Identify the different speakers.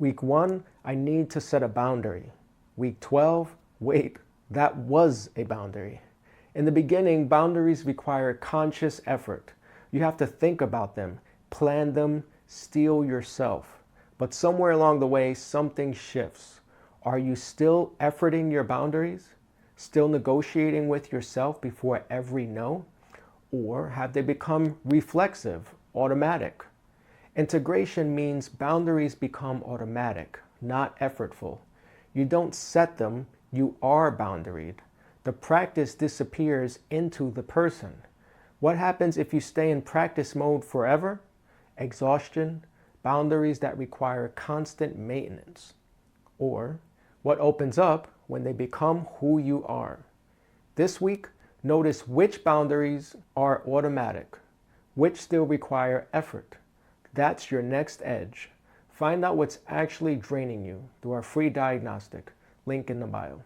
Speaker 1: Week 1, I need to set a boundary. Week 12, wait, that was a boundary. In the beginning, boundaries require conscious effort. You have to think about them, plan them, steel yourself. But somewhere along the way, something shifts. Are you still efforting your boundaries? Still negotiating with yourself before every no? Or have they become reflexive, automatic? Integration means boundaries become automatic, not effortful. You don't set them, you are boundaried. The practice disappears into the person. What happens if you stay in practice mode forever? Exhaustion, boundaries that require constant maintenance. Or what opens up when they become who you are? This week, notice which boundaries are automatic, which still require effort. That's your next edge. Find out what's actually draining you through our free diagnostic, link in the bio.